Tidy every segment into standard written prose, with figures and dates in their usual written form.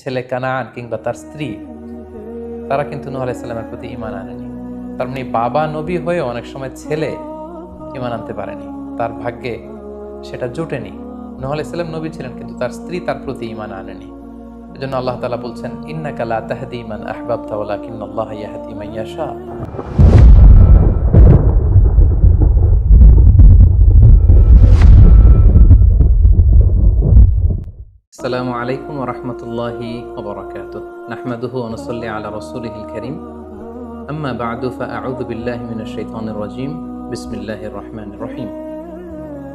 ছেলে কানান কিংবা তার স্ত্রী, তারা কিন্তু নূহ আলাইহিস সালামের প্রতি ঈমান আনেনি। তার মানে বাবা নবী হয়ে অনেক সময় ছেলে ঈমান আনতে পারেনি, তার ভাগ্যে সেটা জোটেনি। নূহ আলাইহিস সালাম নবী ছিলেন, কিন্তু তার স্ত্রী তার প্রতি ঈমান আনেনি। এজন্য আল্লাহ তাআলা বলছেন, ইন্নাকা লা তাহদি মান আহবাবতা ওয়ালাকিন্নাল্লাহা ইয়াহদি মান ইয়াশা। আসসালামু আলাইকুম ওয়া রাহমাতুল্লাহি ওয়া বারাকাতুহু। নাহমাদুহু ওয়া নুসাল্লি আলা রাসূলিহিল কারীম। আম্মা বা'দু ফাআউযু বিল্লাহি মিনাশ শাইতানির রাজীম। বিসমিল্লাহির রাহমানির রহিম।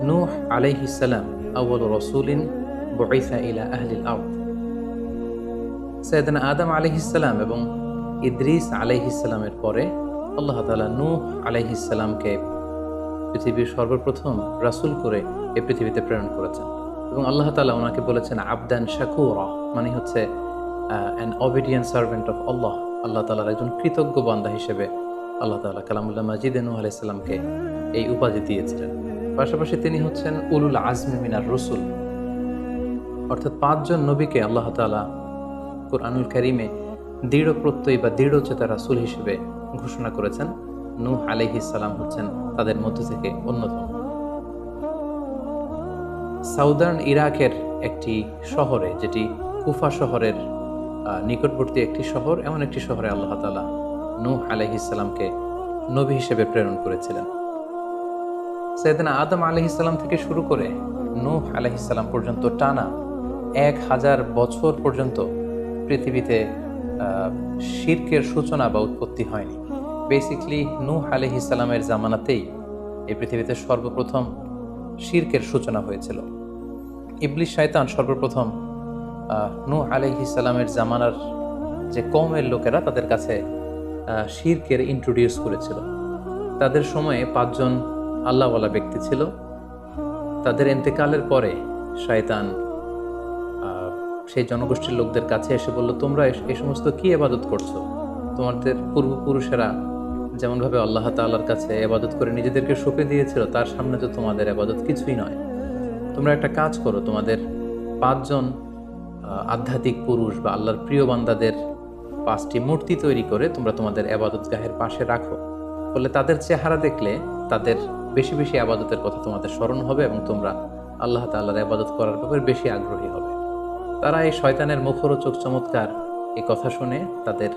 নূহ আলাইহিস সালাম আউয়ালু রাসূলিন বুইসা ইলা আহলিল আরদ। সাইয়েদনা আদম আলাইহিস সালাম এবং ইদ্রিস আলাইহিস সালামের পরে আল্লাহ তাআলা নূহ আলাইহিস সালামকে পৃথিবীর সর্বপ্রথম রাসূল করে এই পৃথিবীতে প্রেরণ করেছেন। এবং আল্লাহ তাআলা ওনাকে বলেছেন আবদান শাকুরা, মানে হচ্ছে অ্যান অবিডিয়েন্ট সার্ভেন্ট অফ আল্লাহ। আল্লাহ তাআলার একজন কৃতজ্ঞ বান্দা হিসেবে আল্লাহ তাআলা কালামুল্লাহ মাজিদে নূহ আলাইহিস সালামকে এই উপাধি দিয়েছিলেন। পাশাপাশি তিনি হচ্ছেন উলুল আজমি মিনার রসুল, অর্থাৎ 5 জন নবীকে আল্লাহ তাআলা কুরআনুল কারীমে দৃঢ় প্রত্যয়ী বা দৃঢ়চেতা রাসূল হিসেবে ঘোষণা করেছেন। নূহ আলাইহিস সালাম হচ্ছেন তাদের মধ্য থেকে অন্যতম। সাউদার্ন ইরাকের একটি শহরে, যেটি কুফা শহরের নিকটবর্তী একটি শহর, এমন একটি শহরে আল্লাহ তাআলা নূহ আলাইহিস সালামকে নবী হিসেবে প্রেরণ করেছিলেন। সাইয়েদনা আদম আলাইহিস সালাম থেকে শুরু করে নূহ আলাইহিস সালাম পর্যন্ত টানা 1000 বছর পর্যন্ত পৃথিবীতে শিরকের সূচনা বা উৎপত্তি হয়নি। বেসিকলি নূহ আলাইহিস সালামের জামানাতেই এই পৃথিবীতে সর্বপ্রথম শিরকের সূচনা হয়েছিল। ইবলিস শয়তান সর্বপ্রথম নূহ আলাইহিস সালামের জামানার যে কওমের লোকেরা, তাদের কাছে শিরকের ইন্ট্রোডিউস করেছিল। তাদের সময়ে 5 জন আল্লাহওয়ালা ব্যক্তি ছিল। তাদের ইন্তেকালের পরে শয়তান সেই জনগোষ্ঠীর লোকদের কাছে এসে বলল, তোমরা এই সমস্ত কি ইবাদত করছো? তোমাদের পূর্বপুরুষেরা যেমনভাবে আল্লাহ তাআলার কাছে ইবাদত করে নিজেদেরকে সঁপে দিয়েছিল, তার সামনে তো তোমাদের ইবাদত কিছুই নয়। তোমরা একটা কাজ করো, তোমাদের 5 জন আধ্যাত্মিক পুরুষ বা আল্লাহর প্রিয় বান্দাদের 5টি মূর্তি তৈরি করে তোমরা তোমাদের ইবাদতগাহের পাশে রাখো। ফলে তাদের চেহারা দেখলে তাদের বেশি বেশি ইবাদতের কথা তোমাদের স্মরণ হবে এবং তোমরা আল্লাহ তাআলার ইবাদত করার ব্যাপারে বেশি আগ্রহী হবে। তারা এই শয়তানের মুখরোচক চমৎকার এই কথা শুনে তাদের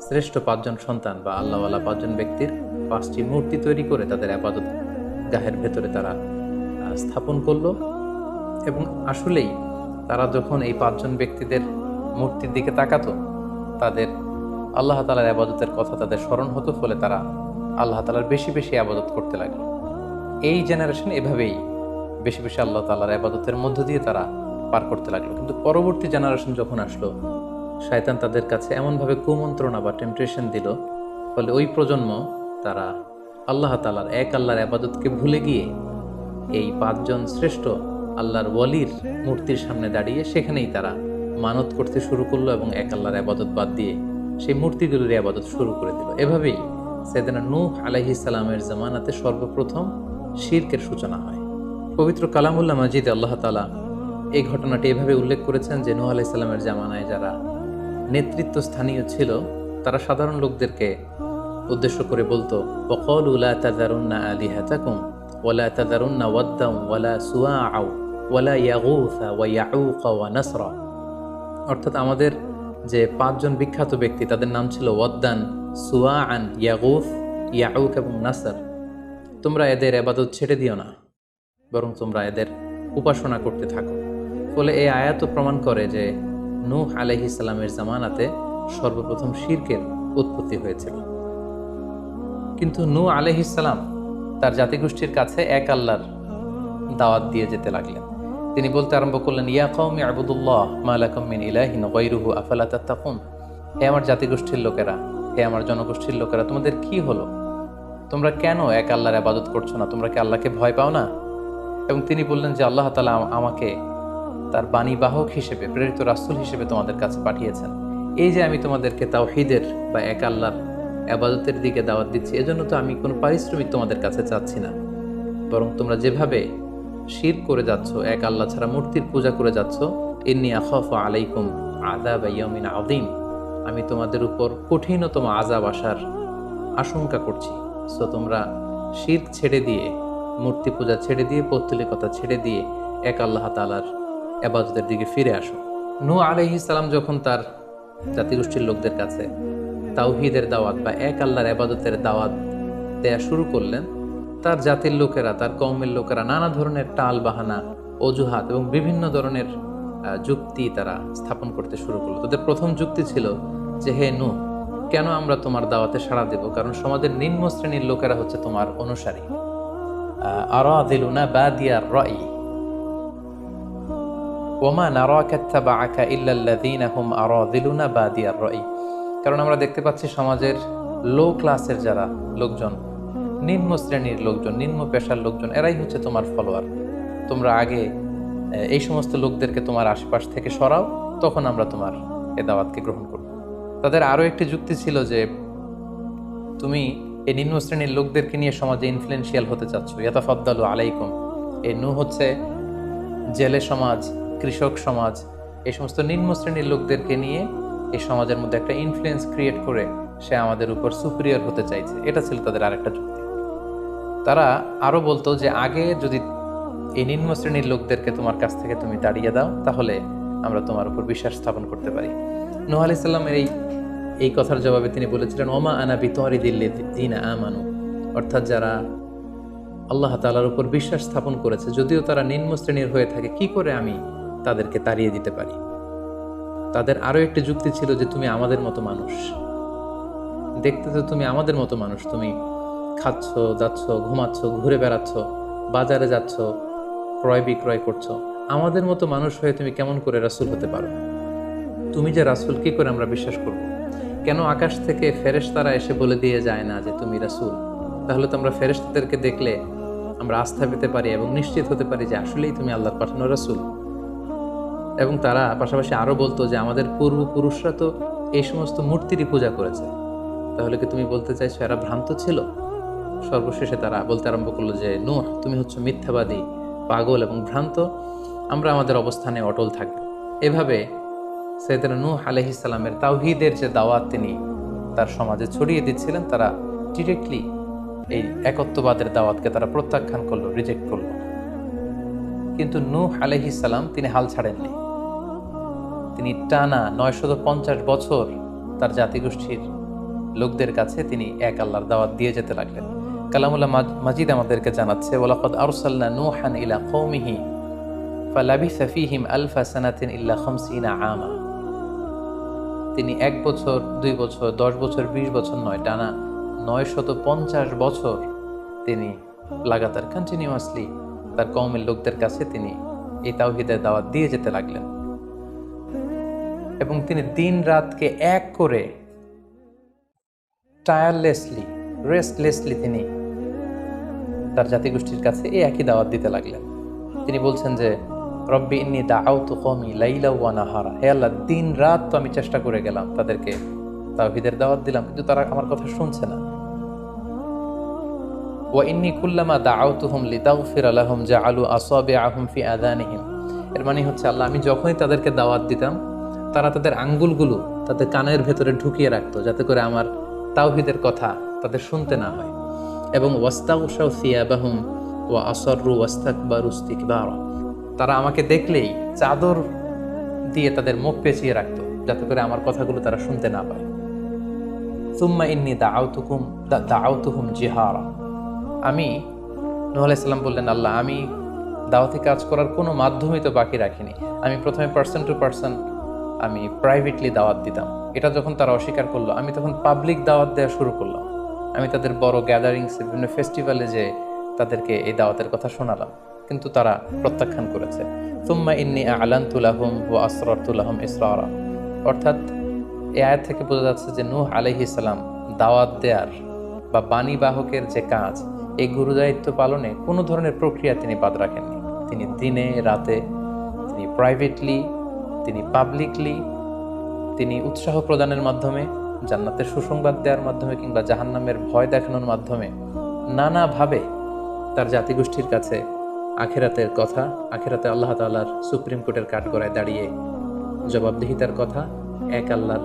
শ্রেষ্ঠ 5 জন সন্তান বা আল্লাহওয়ালা 5 জন ব্যক্তির 5টি মূর্তি তৈরি করে তাদের ইবাদত গাহের ভেতরে তারা স্থাপন করলো। এবং আসলেই তারা যখন এই 5 জন ব্যক্তিদের মূর্তির দিকে তাকাতো, তাদের আল্লাহ তাআলার ইবাদতের কথা তাদের স্মরণ হতো। ফলে তারা আল্লাহ তাআলার বেশি বেশি ইবাদত করতে লাগলো। এই জেনারেশন এভাবেই বেশি বেশি আল্লাহ তাআলার ইবাদতের মধ্য দিয়ে তারা পার করতে লাগলো। কিন্তু পরবর্তী জেনারেশন যখন আসলো, শয়তান তাদের কাছে এমনভাবে কুমন্ত্রণা বা টেম্পটেশন দিল, ফলে ওই প্রজন্ম তারা আল্লাহ তাআলার এক আল্লাহর ইবাদতকে ভুলে গিয়ে এই 5 জন শ্রেষ্ঠ আল্লাহর ওয়ালির মূর্তির সামনে দাঁড়িয়ে সেখানেই তারা মানত করতে শুরু করলো এবং এক আল্লাহর ইবাদত বাদ দিয়ে সেই মূর্তিগুলোর ইবাদত শুরু করে দিল। এভাবেই সাইয়েদনা নূহ আলাইহিস সালামের জামানাতে সর্বপ্রথম শিরকের সূচনা হয়। পবিত্র কালামুল্লাহ মাজিদে আল্লাহ তাআলা এই ঘটনাটি এভাবে উল্লেখ করেছেন যে নূহ আলাইহিস সালামের জামানায় যারা নেতৃত্ব স্থানীয় ছিল, তারা সাধারণ লোকদেরকে উদ্দেশ্য করে বলতো, ওয়াকালু লা তাযারুন্না আলিহাতাকুম ওয়ালা তাযারুন্না ওয়াদ্দান ওয়ালা সুওয়া ওয়ালা ইয়াগুসা ওয়া ইয়াউকা ওয়া নাসরা। অর্থাৎ আমাদের যে 5 জন বিখ্যাত ব্যক্তি, তাদের নাম ছিল ওয়াদ্দান, সুওয়াআন, ইয়াগুস, ইয়াউক এবং নাসর। তোমরা এদের ইবাদত ছেড়ে দিও না, বরং তোমরা এদের উপাসনা করতে থাকো। ফলে এই আয়াত প্রমাণ করে যে নূহ আলাইহিস সালামের জামানাতে সর্বপ্রথম শিরকের উৎপত্তি হয়েছিল। কিন্তু নূহ আলাইহিস সালাম তার জাতিগোষ্ঠীর কাছে এক আল্লাহর দাওয়াত দিয়ে যেতে লাগলেন। তিনি বলতে আরম্ভ করলেন, ইয়া কওমি আবুদুল্লাহ মা লাকুম মিন ইলাহিন গায়রুহু আফালা তাত্তাকুন। হে আমার জাতিগোষ্ঠীর লোকেরা, হে আমার জনগোষ্ঠীর লোকেরা, তোমাদের কি হলো? তোমরা কেন এক আল্লাহর ইবাদত করছো না? তোমরা কি আল্লাহকে ভয় পাও না? এবং তিনি বললেন যে আল্লাহ তাআলা আমাকে তার বাণীবাহক হিসেবে, প্রেরিত রাসূল হিসেবে তোমাদের কাছে পাঠিয়েছেন। এই যে আমি তোমাদেরকে তাওহীদের বা এক আল্লাহর ইবাদতের দিকে দাওয়াত দিচ্ছি, এজন্য তো আমি কোনো পারিশ্রমিক তোমাদের কাছে চাচ্ছি না, বরং তোমরা যেভাবে শিরক করে যাচ্ছ, এক আল্লাহ ছাড়া মূর্তির পূজা করে যাচ্ছ, ইন্নী আখাফু আলাইকুম আযাবা ইয়াউমিন আযীম, আমি তোমাদের উপর কঠিনতম আযাব আসার আশঙ্কা করছি। সো তোমরা শিরক ছেড়ে দিয়ে, মূর্তি পূজা ছেড়ে দিয়ে, পৌত্তলিকতা ছেড়ে দিয়ে এক আল্লাহ তাআলার ইবাদতের দিকে ফিরে আসো। নূহ আলাইহিস সালাম যখন তার জাতিগোষ্ঠীর লোকদের কাছে তাওহীদের দাওয়াত বা এক আল্লাহর ইবাদতের দাওয়াত দেয়া শুরু করলেন, তার জাতির লোকেরা, তার কওমের লোকেরা নানা ধরনের টাল বাহানা, অজুহাত এবং বিভিন্ন ধরনের যুক্তি তারা স্থাপন করতে শুরু করলো। তাদের প্রথম যুক্তি ছিল যে, হে নূহ, কেন আমরা তোমার দাওয়াতে সাড়া দেব? কারণ সমাজের নিম্ন শ্রেণীর লোকেরা হচ্ছে তোমার অনুসারী। আরাদিলুনা বাদিয়ার রাই ওমা নারাকা ইত্তাবাআকা ইল্লাল্লাযীনা হুম আরাদিলুনা বাদিয়ার রাই। কারণ আমরা দেখতে পাচ্ছি সমাজের লো ক্লাসের যারা লোকজন, নিম্ন শ্রেণীর লোকজন, নিম্ন পেশার লোকজন, এরাই হচ্ছে তোমার ফলোয়ার। তোমরা আগে এই সমস্ত লোকদেরকে তোমার আশেপাশ থেকে সরাও, তখন আমরা তোমার এ দাওয়াতকে গ্রহণ করব। তাদের আরও একটি যুক্তি ছিল যে, তুমি এই নিম্ন শ্রেণীর লোকদেরকে নিয়ে সমাজে ইনফ্লুয়েন্সিয়াল হতে চাচ্ছ। ইয়াতাফাদ্দালু আলাইকুম, এই নূহ হচ্ছে জেলে সমাজ, কৃষক সমাজ, এই সমস্ত নিম্ন শ্রেণীর লোকদেরকে নিয়ে এই সমাজের মধ্যে একটা ইনফ্লুয়েন্স ক্রিয়েট করে সে আমাদের উপর সুপিরিয়র হতে চাইছে। এটা ছিল তাদের আরেকটা যুক্তি। তারা আরো বলতো যে, আগে যদি এই নিম্ন শ্রেণীর লোকদেরকে তোমার কাছ থেকে তুমি তাড়িয়ে দাও, তাহলে আমরা তোমার উপর বিশ্বাস স্থাপন করতে পারি। নূহ আলাইহিস সালামের এই কথার জবাবে তিনি বলেছিলেন, ওমা আনা বিতারিদিল্লাযীনা আমানু, অর্থাৎ যারা আল্লাহ তাআলার উপর বিশ্বাস স্থাপন করেছে, যদিও তারা নিম্ন শ্রেণীর হয়ে থাকে, কি করে আমি তাদেরকে তাড়িয়ে দিতে পারি? তাদের আরো একটি যুক্তি ছিল যে, তুমি আমাদের মতো মানুষ, দেখতে তো তুমি আমাদের মতো মানুষ, তুমি খাচ্ছ, যাচ্ছ, ঘুমাচ্ছ, ঘুরে বেড়াচ্ছ, বাজারে যাচ্ছ, ক্রয় বিক্রয় করছো, আমাদের মতো মানুষ হয়ে তুমি কেমন করে রাসূল হতে পারো? তুমি যে রাসূল, কি করে আমরা বিশ্বাস করব? কেন আকাশ থেকে ফেরেশতারা এসে বলে দিয়ে যায় না যে তুমি রাসূল? তাহলে তো আমরা ফেরেশতাদেরকে দেখলে আমরা আস্থা পেতে পারি এবং নিশ্চিত হতে পারি যে আসলেই তুমি আল্লাহর পাঠানো রাসূল। এবং তারা পাশাপাশি আরো বলতো যে, আমাদের পূর্বপুরুষরা তো এই সমস্ত মূর্তিরই পূজা করেছে, তাহলে কি তুমি বলতে চাইছো এরা ভ্রান্ত ছিল? সর্বশেষে তারা বলতে আরম্ভ করলো যে, নূহ, তুমি হচ্ছে মিথ্যাবাদী, পাগল এবং ভ্রান্ত, আমরা আমাদের অবস্থানে অটল থাকব। এভাবে সাইয়েদনা নূহ আলাইহিস সালামের তাওহীদের যে দাওয়াত তিনি তার সমাজে ছড়িয়ে দিচ্ছিলেন, তারা ডিরেক্টলি এই একত্ববাদের দাওয়াতকে তারা প্রত্যাখ্যান করলো, রিজেক্ট করলো। কিন্তু নূহ আলাইহিস সালাম তিনি হাল ছাড়েননি। তিনি টানা 950 বছর তার জাতিগোষ্ঠীর লোকদের কাছে তিনি এক আল্লাহর দাওয়াত দিয়ে যেতে লাগলেন। কালামুল্লাহ মাজিদ আমাদেরকে জানাচ্ছে, ওয়ালাকাদ আরসালনা নূহান ইলা কওমিহি ফালাবিসা ফীহিম আলফা সানাতিন ইল্লা 50 আমা। তিনি 1 বছর, 2 বছর, 10 বছর, 20 বছর নয়, টানা 950 বছর তিনি লাগাতার কন্টিনিউয়াসলি তার কওমের লোকদের কাছে তিনি এই তাওহীদের দাওয়াত দিয়ে যেতে লাগলেন। এবং তিনি দিন রাতকে এক করে টায়ারলেসলি, রেস্টলেসলি তিনি তার জাতিগোষ্ঠীর কাছে এই একই দাওয়াত দিতে লাগলেন। তিনি বলছেন যে, রব্বি ইন্নী দাআউতু কওমি লাইলা ওয়া নাহারা, হে আল্লাহ, দিন রাত তো আমি চেষ্টা করে গেলাম, তাদেরকে তাওহীদের দাওয়াত দিলাম, কিন্তু তারা আমার কথা শুনছে না। ওয়া ইন্নী কুল্লামা দাআউতুহুম লিতাগফিরা লাহুম জাআলু আসাবিআহুম ফি আযানিহিম। এর মানে হচ্ছে, আল্লাহ, আমি যখনই তাদেরকে দাওয়াত দিতাম, তারা তাদের আঙ্গুলগুলো তাদের কানের ভেতরে ঢুকিয়ে রাখতো, যাতে করে আমার তাওহীদের কথা তাদের শুনতে না হয়। এবং ওয়াস্তাগশাউ সিয়াবাহুম ওয়া আসররু ওয়াস্তাকবারু ইস্তিকবারা, তারা আমাকে দেখলেই চাদর দিয়ে তাদের মুখ পেঁচিয়ে রাখতো, যাতে করে আমার কথাগুলো তারা শুনতে না পায়। সুম্মা ইন্নী দাআউতুহুম জিহারা। আমি, নূহ আলাইহিস সালাম বললেন, আল্লাহ, আমি দাওয়াতি কাজ করার কোনো মাধ্যমই তো বাকি রাখিনি। আমি প্রথমে পার্সন টু পার্সন আমি প্রাইভেটলি দাওয়াত দিতাম। এটা যখন তারা অস্বীকার করলো, আমি তখন পাবলিক দাওয়াত দেওয়া শুরু করলাম। আমি তাদের বড় গ্যাদারিংসে, বিভিন্ন ফেস্টিভ্যালে যে তাদেরকে এই দাওয়াতের কথা শোনালাম, কিন্তু তারা প্রত্যাখ্যান করেছে। সুম্মা ইন্নী আ'লানতু লাহুম ওয়া আসরারতু লাহুম ইসরারা। অর্থাৎ এই আয়াত থেকে বোঝা যাচ্ছে যে নূহ আলাইহিস সালাম দাওয়াত দেয়ার বা বাণী বাহকের যে কাজ, এই গুরুদায়িত্ব পালনে কোনো ধরনের প্রক্রিয়া তিনি বাদ রাখেননি। তিনি দিনে রাতে, তিনি প্রাইভেটলি, তিনি পাবলিকলি, তিনি উৎসাহ প্রদানের মাধ্যমে, জান্নাতের সুসংবাদ দেওয়ার মাধ্যমে, কিংবা জাহান্নামের ভয় দেখানোর মাধ্যমে নানাভাবে তার জাতিগোষ্ঠীর কাছে আখিরাতের কথা, আখিরাতে আল্লাহ তাআলার সুপ্রিম কোর্টের কাঠগড়ায় দাঁড়িয়ে জবাবদিহিতার কথা, এক আল্লাহর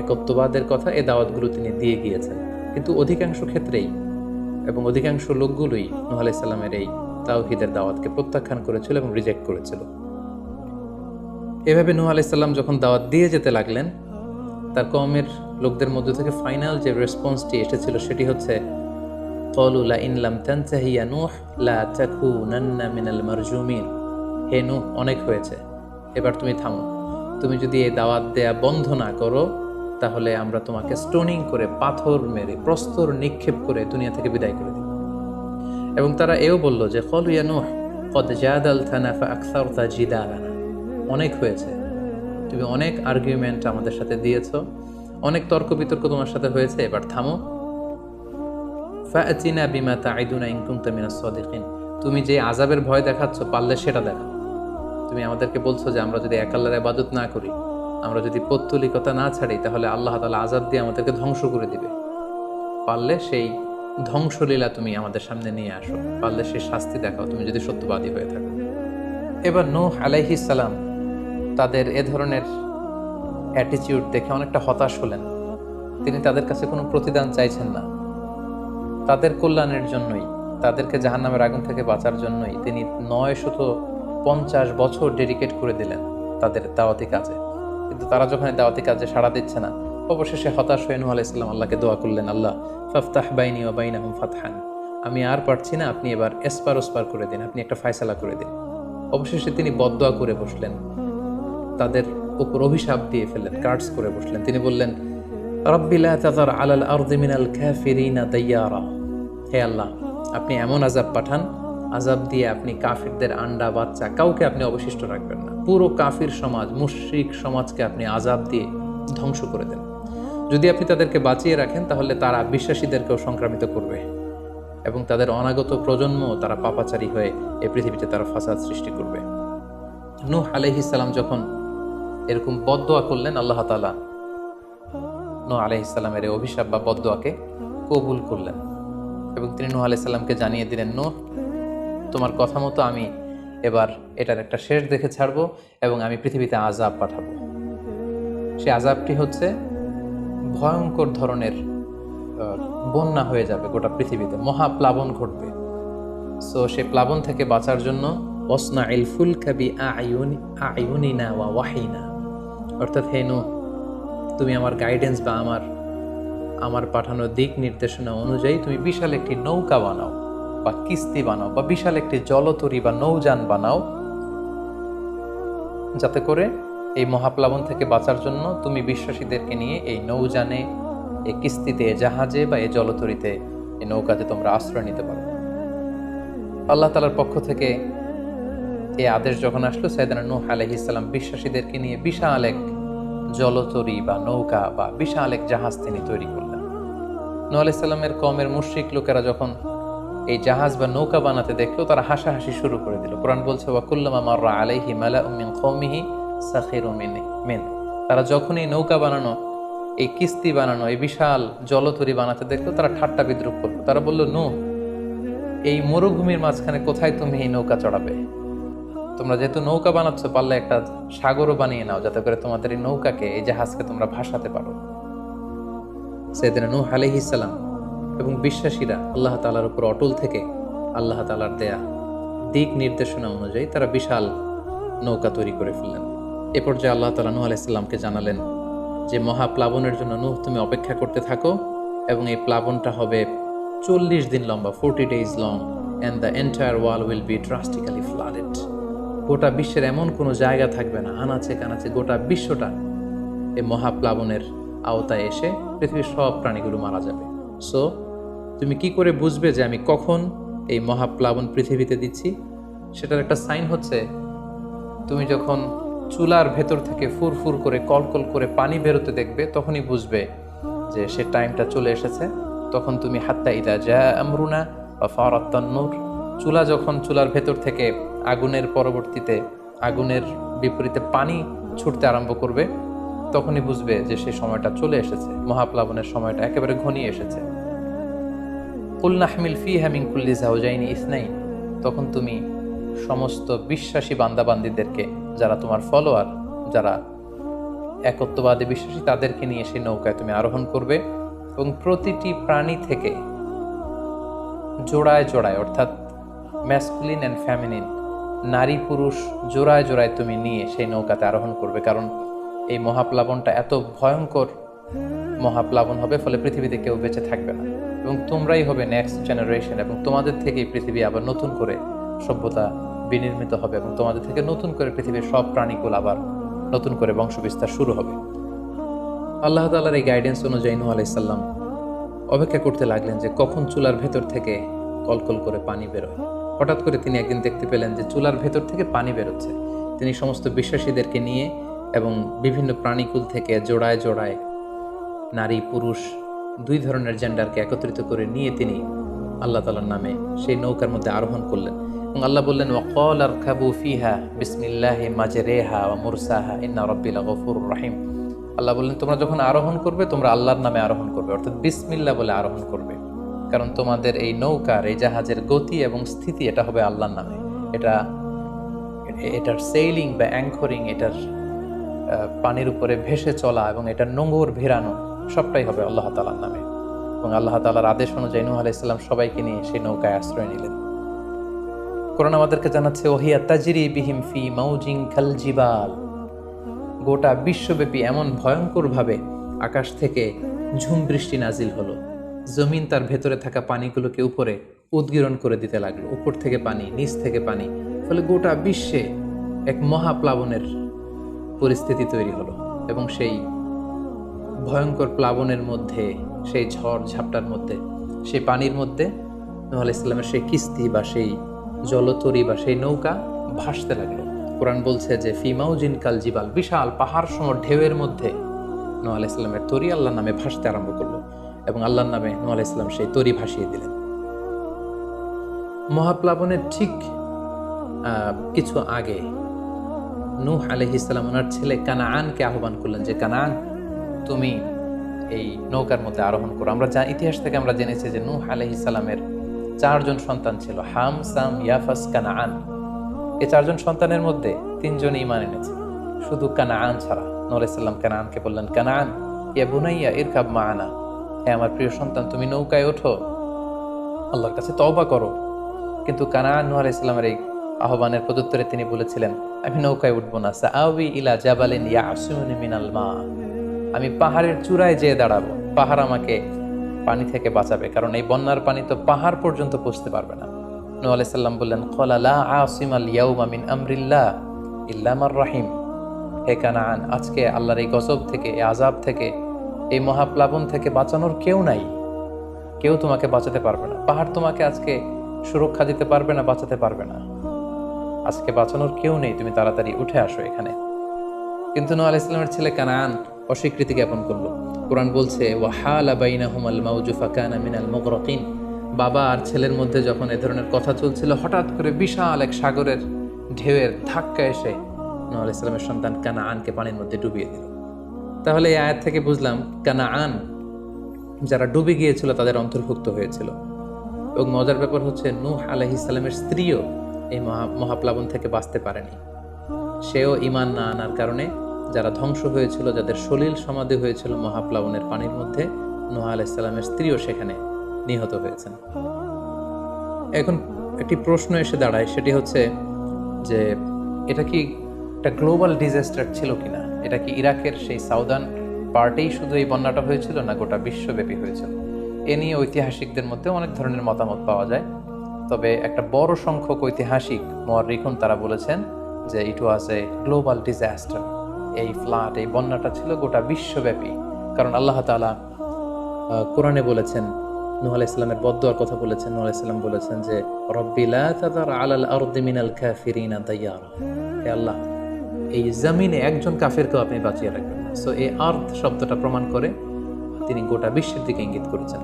একত্ববাদের কথা এই দাওয়াতগুলো তিনি দিয়ে গিয়েছেন। কিন্তু অধিকাংশ ক্ষেত্রেই এবং অধিকাংশ লোকগুলোই নূহ আলাইহিস সালামের এই তাওহীদের দাওয়াতকে প্রত্যাখ্যান করেছিল এবং রিজেক্ট করেছিল। এভাবে নূহ আলাইহিস সালাম যখন দাওয়াত দিয়ে যেতে লাগলেন, তার কওমের লোকদের মধ্য থেকে ফাইনাল যে রেসপন্সটি এসেছিল সেটি হচ্ছে ক্বালু লা ইন লাম তানতাহি ইয়া নূহ লা তাকুনান্না মিনাল মারজুমিন। হে নূহ, অনেক হয়েছে, এবার তুমি থামো। তুমি যদি এই দাওয়াত দেয়া বন্ধ না করো তাহলে আমরা তোমাকে স্টোনিং করে, পাথর মেরে, প্রস্তর নিক্ষেপ করে দুনিয়া থেকে বিদায় করে দিব। এবং তারা এও বলল যে ক্বালু ইয়া নূহ ক্বাদ জাদালতানা ফাআকসারতা জিদালানা। অনেক হয়েছে, তুমি অনেক আর্গুমেন্ট আমাদের সাথে দিয়েছো, অনেক তর্ক বিতর্ক তোমার সাথে হয়েছে, এবার থামো। ফাআতিনা বিমা তাইদুনা ইন কুনতা মিনাস সাদিকিন। তুমি যে আযাবের ভয় দেখাচ্ছ পারলে সেটা দেখাও। তুমি আমাদেরকে বলছো যে আমরা যদি এক আল্লাহর ইবাদত না করি, আমরা যদি পৌত্তলিকতা না ছাড়ি, তাহলে আল্লাহ তাআলা আযাব দিয়ে আমাদেরকে ধ্বংস করে দিবে। পারলে সেই ধ্বংসলীলা তুমি আমাদের সামনে নিয়ে আসো, পারলে সেই শাস্তি দেখাও, তুমি যদি সত্যবাদী হয়ে থাকো। এবার নূহ আলাইহিস সালাম তাদের এ ধরনের অ্যাটিটিউড দেখে অনেকটা হতাশ হলেন। তিনি তাদের কাছে কোনো প্রতিদান চাইছেন না, তাদের কল্যাণের জন্যই, তাদেরকে জাহান্নামের আগুন থেকে বাঁচার জন্যই তিনি 950 বছর ডেডিকেট করে দিলেন তাদের দাওয়াতি কাজে। কিন্তু তারা যখন দাওয়াতি কাজে সাড়া দিচ্ছে না, অবশেষে হতাশ হয়ে নূহ আলাইহিস সালাম আল্লাহকে দোয়া করলেন, আল্লাহ ফাফতাহ বাইনি ওয়া বাইনাহুম ফাতহান। আমি আর পারছি না, আপনি এবার এসপার ওসপার করে দিন, আপনি একটা ফয়সালা করে দিন। অবশেষে তিনি বদদোয়া করে বসলেন, তাদের উপর অভিশাপ দিয়ে ফেললেন, কার্ডস করে বসলেন। তিনি বললেন, রাব্বি লা তাযার আলাল আরদি মিনাল কাফিরিনা দাইয়ারা। হে আল্লাহ, আপনি এমন আযাব পাঠান, আযাব দিয়ে আপনি কাফিরদের আন্ডা বাচ্চা কাউকে আপনি অবশিষ্ট রাখবেন না। পুরো কাফির সমাজ, মুশরিক সমাজকে আপনি আযাব দিয়ে ধ্বংস করে দেন। যদি আপনি তাদেরকে বাঁচিয়ে রাখেন তাহলে তারা বিশ্বাসীদেরকেও সংক্রামিত করবে এবং তাদের অনাগত প্রজন্ম তারা পাপাচারী হয়ে এই পৃথিবীতে তারা ফাসাদ সৃষ্টি করবে। নূহ আলাইহিস সালাম যখন এরকম বদদোয়া করলেন, আল্লাহ তাআলা নূহ আলাইহিস সালামের এই অভিশাপ বা বদদোয়াকে কবুল করলেন এবং তিনি নূহ আলাইহিস সালামকে জানিয়ে দিলেন, নূহ, তোমার কথা মতো আমি এবার এটার একটা শেষ দেখে ছাড়বো এবং আমি পৃথিবীতে আযাব পাঠাবো। সেই আযাবটি হচ্ছে ভয়ঙ্কর ধরনের বন্যা হয়ে যাবে গোটা পৃথিবীতে, মহাপ্লাবন ঘটবে। সো সেই প্লাবন থেকে বাঁচার জন্য ওয়াসনাইল ফুলকা বিআইউনিনা ওয়া ওয়াহিনা, অর্থাৎ হে নূহ, তুমি আমার গাইডেন্স বা আমার পাঠানো দিক নির্দেশনা অনুযায়ী তুমি বিশাল একটি নৌকা বানাও বা কিস্তি বানাও বা বিশাল একটি জলতরী বা নৌযান বানাও, যাতে করে এই মহাপ্লাবন থেকে বাঁচার জন্য তুমি বিশ্বাসীদেরকে নিয়ে এই নৌযানে, এই কিস্তিতে, জাহাজে বা এই জলতরীতে, এই নৌকাতে তোমরা আশ্রয় নিতে পারো। আল্লাহ তাআলার পক্ষ থেকে এই আদেশ যখন আসলো, সাইয়েদনা নূহ আলাইহিস সালাম বিশ্বাসীদেরকে নিয়ে বিশাল এক জলতরী বা নৌকা বা বিশাল এক জাহাজ তিনি তৈরি করলেন। নূহ আলাইহিস সালামের কওমের মুশরিক লোকেরা যখন এই জাহাজ বা নৌকা বানাতে দেখলো, তারা হাসাহাসি শুরু করে দিল। কোরআন বলছে, ওয়া কুল্লামা মাররা আলাইহি মালাউম মিন কওমিহি সাখিরু মিন। তারা যখন এই নৌকা বানানো, এই কিস্তি বানানো, এই বিশাল জলতরী বানাতে দেখলো, তারা ঠাট্টা বিদ্রুপ করলো। তারা বলল, নূহ, এই মরুভূমির মাঝখানে কোথায় তুমি এই নৌকা চড়াবে? তোমরা যেহেতু নৌকা বানাচ্ছ, পারলে একটা সাগরও বানিয়ে নাও, যাতে করে তোমাদের এই নৌকাকে, এই জাহাজকে তোমরা ভাসাতে পারো। সাইয়েদনা নূহ আলাইহিস সালাম এবং বিশ্বাসীরা আল্লাহ তাআলার উপর অটল থেকে আল্লাহ তাআলার দেয়া দিক নির্দেশনা অনুযায়ী তারা বিশাল নৌকা তৈরি করে ফেললেন। এ পর্যায়ে আল্লাহ তাআলা নূহ আলাইহিস সালামকে জানালেন যে মহাপ্লাবনের জন্য নূহ তুমি অপেক্ষা করতে থাকো এবং এই প্লাবনটা হবে 40 দিন লম্বা, 40 days long, and the entire world will be drastically flooded. গোটা বিশ্বের এমন কোনো জায়গা থাকবে না, আনাচে কানাচে গোটা বিশ্বটা এই মহাপ্লাবনের আওতায় এসে পৃথিবীর সব প্রাণীগুলো মারা যাবে। সো তুমি কি করে বুঝবে যে আমি কখন এই মহাপ্লাবন পৃথিবীতে দিচ্ছি? সেটার একটা সাইন হচ্ছে, তুমি যখন চুলার ভেতর থেকে ফুরফুর করে কলকল করে পানি বেরোতে দেখবে, তখনই বুঝবে যে সে টাইমটা চলে এসেছে। তখন তুমি হাত্তা ইদা জা আমরুনা বা ফারাত তান্নুর, চুলার ভেতর থেকে আগুনের পরবর্তীতে, আগুনের বিপরীতে পানি ছুটতে আরম্ভ করবে, তখনই বুঝবে যে সেই সময়টা চলে এসেছে, মহাপ্লাবনের সময়টা একেবারে ঘনিয়ে এসেছে। কুল নাহমিল ফিহা মিন কুল্লি যাওজাইনি ইসনাইন, তখন তুমি সমস্ত বিশ্বাসী বান্দাবান্দীদেরকে, যারা তোমার ফলোয়ার, যারা একত্ববাদে বিশ্বাসী তাদেরকে নিয়ে সেই নৌকায় তুমি আরোহণ করবে এবং প্রতিটি প্রাণী থেকে জোড়ায় জোড়ায়, অর্থাৎ ম্যাসকুলিন অ্যান্ড ফ্যামিনিন, নারী পুরুষ জোড়ায় জোড়ায় তুমি নিয়ে সেই নৌকাতে আরোহণ করবে। কারণ এই মহাপ্লাবনটা এত ভয়ঙ্কর মহাপ্লাবন হবে, ফলে পৃথিবীতে কেউ বেঁচে থাকবে না এবং তোমরাই হবে নেক্সট জেনারেশন, এবং তোমাদের থেকেই পৃথিবী আবার নতুন করে সভ্যতা বিনির্মিত হবে এবং তোমাদের থেকে নতুন করে পৃথিবীর সব প্রাণীকুল আবার নতুন করে বংশবিস্তার শুরু হবে। আল্লাহ তাআলার এই গাইডেন্স অনুযায়ী নূহ আলাইহিস সালাম অপেক্ষা করতে লাগলেন যে কখন চুলার ভেতর থেকে কলকল করে পানি বেরোয়। হঠাৎ করে তিনি একদিন দেখতে পেলেন যে চুলার ভেতর থেকে পানি বেরোচ্ছে। তিনি সমস্ত বিশ্বাসীদেরকে নিয়ে এবং বিভিন্ন প্রাণীকুল থেকে জোড়ায় জোড়ায় নারী পুরুষ দুই ধরনের জেন্ডারকে একত্রিত করে নিয়ে তিনি আল্লাহ তাআলার নামে সেই নৌকার মধ্যে আরোহণ করলেন এবং আল্লাহ বললেন, ওয়াকাল আরকাবু ফিহা বিসমিল্লাহি মাজরিহা ওয়া মুরসাহা ইন্না রাব্বি লাগফুরুর রহিম। আল্লাহ বললেন, তোমরা যখন আরোহণ করবে তোমরা আল্লাহর নামে আরোহণ করবে, অর্থাৎ বিসমিল্লাহ বলে আরোহণ করবে, কারণ তোমাদের এই নৌকার এই জাহাজের গতি এবং স্থিতি এটা হবে আল্লাহর নামে। এটার সেইলিং বা অ্যাঙ্করিং, এটার পানির উপরে ভেসে চলা এবং এটার নোঙর ভিড়ানো সবটাই হবে আল্লাহ তাআলার নামে। এবং আল্লাহ তাআলার আদেশ অনুযায়ী নূহ আলাইহিস সালাম সবাইকে নিয়ে সেই নৌকায় আশ্রয় নিলেন। কোরআন আমাদেরকে জানাচ্ছে, ওহিয়া তাজরি বিহিম ফি মাউজিন কাল জিবাল, গোটা বিশ্বব্যাপী এমন ভয়ঙ্করভাবে আকাশ থেকে ঝুম বৃষ্টি নাজিল হলো, জমিন তার ভেতরে থাকা পানিগুলোকে উপরে উদগীরণ করে দিতে লাগলো, উপর থেকে পানি, নিচ থেকে পানি, ফলে গোটা বিশ্বে এক মহাপ্লাবনের পরিস্থিতি তৈরি হলো। এবং সেই ভয়ঙ্কর প্লাবনের মধ্যে, সেই ঝড় ঝাপটার মধ্যে, সেই পানির মধ্যে নূহ আলাইহিস সালামের সেই কিস্তি বা সেই জলতরী বা সেই নৌকা ভাসতে লাগলো। কোরআন বলছে যে ফি মাউজিন কাল জিবাল, বিশাল পাহাড় সম ঢেউয়ের মধ্যে নূহ আলাইহিস সালামের তরী আল্লাহর নামে ভাসতে আরম্ভ করলো এবং আল্লাহর নামে নূহ আলাইহিস সালাম সেই তরী ভাসিয়ে দিলেন। মহাপ্লাবনের ঠিক কিছু আগে নূহ আলাইহিস সালাম ওনার ছেলে কানাআনকে আহ্বান করলেন যে, কানাআন, তুমি এই নৌকার মধ্যে আরোহণ করো। আমরা ইতিহাস থেকে আমরা জেনেছি যে নূহ আলাইহিস সালামের 4 জন সন্তান ছিল, হাম, সাম, ইয়াফাস, কানাআন। এই 4 জন সন্তানের মধ্যে 3 জন ঈমান এনেছে, শুধু কানাআন ছাড়া। নূহ আলাইহিস সালাম কানাআনকে বললেন, কানাআন ইয়া বুনাইয়া ইরকাব মা'ানা, হে আমার প্রিয় সন্তান, তুমি নৌকায় ওঠো, আল্লাহর কাছে তওবা করো। কিন্তু কানাআন নূহ আলাইহিস সালামের এই আহ্বানের প্রত্যুত্তরে তিনি বলেছিলেন, আমি নৌকায় উঠবো না, সাআবি ইলা জাবালিন ইয়াসুনি মিনাল মা, আমি পাহাড়ের চূড়ায় যেয়ে দাঁড়াবো, পাহাড় আমাকে পানি থেকে বাঁচাবে, কারণ এই বন্যার পানি তো পাহাড় পর্যন্ত পৌঁছতে পারবে না। নূহ আলাইহিস সালাম বললেন, ক্বালা লা আসিমাল ইয়াউমা মিন আমরিল্লাহ ইল্লা মার রাহিম, হে কানাআন, আজকে আল্লাহর এই গজব থেকে, এই আযাব থেকে, এই মহাপ্লাবন থেকে বাঁচানোর কেউ নাই, কেউ তোমাকে বাঁচাতে পারবে না। পাহাড় তোমাকে আজকে সুরক্ষা দিতে পারবে না, বাঁচাতে পারবে না, আজকে বাঁচানোর কেউ নেই, তুমি তাড়াতাড়ি উঠে আসো এখানে। কিন্তু নূহ আলাইহিস সালামের ছেলে কানাআন অস্বীকৃতি জ্ঞাপন করলো। কোরআন বলছে, ওয়াহালা বাইনাহুমাল মাউজু ফাকানা মিনাল মুগরাকিন, বাবা আর ছেলের মধ্যে যখন এ ধরনের কথা চলছিল, হঠাৎ করে বিশাল এক সাগরের ঢেউয়ের ধাক্কা এসে নূহ আলাইহিস সালামের সন্তান কানাআনকে পানির মধ্যে ডুবিয়ে দিল। তাহলে এই আয়াত থেকে বুঝলাম কানাআন যারা ডুবে গিয়েছিল তাদের অন্তর্ভুক্ত হয়েছিল। এবং মজার ব্যাপার হচ্ছে, নূহ আলাইহিস সালামের স্ত্রীও এই মহাপ্লাবন থেকে বাঁচতে পারেনি। সেও ঈমান না আনার কারণে যারা ধ্বংস হয়েছিল, যাদের সলিল সমাধি হয়েছিল মহাপ্লাবনের পানির মধ্যে, নূহ আলাইহিস সালামের স্ত্রীও সেখানে নিহত হয়েছেন। এখন একটি প্রশ্ন এসে দাঁড়ায়, সেটি হচ্ছে যে এটা কি একটা গ্লোবাল ডিজাস্টার ছিল কিনা? এটা কি ইরাকের সেই সাউদার্ন পার্টেই শুধু এই বন্যাটা হয়েছিল, না গোটা বিশ্বব্যাপী হয়েছিল? এ নিয়ে ঐতিহাসিকদের মধ্যে অনেক ধরনের মতামত পাওয়া যায়। তবে একটা বড় সংখ্যক ঐতিহাসিক মুআররিখুন তারা বলেছেন যে ইট ওয়াজ এ গ্লোবাল ডিজাস্টার। এই ফ্লাড, এই বন্যাটা ছিল গোটা বিশ্বব্যাপী। কারণ আল্লাহ তাআলা কোরআনে বলেছেন, নূহ আলাইহিস সালামের বদদুয়ার কথা বলেছেন। নূহ আলাইহিস সালাম বলেছেন যে, রব্বি লা তাযার আলাল আরদি মিনাল কাফিরিনা দাইয়ারা, হে আল্লাহ, এই জমিনে একজন কাফেরকেও আপনি বাঁচিয়ে রাখবেন না। সো এই আর্থ শব্দটা প্রমাণ করে তিনি গোটা বিশ্বের দিকে ইঙ্গিত করেছেন।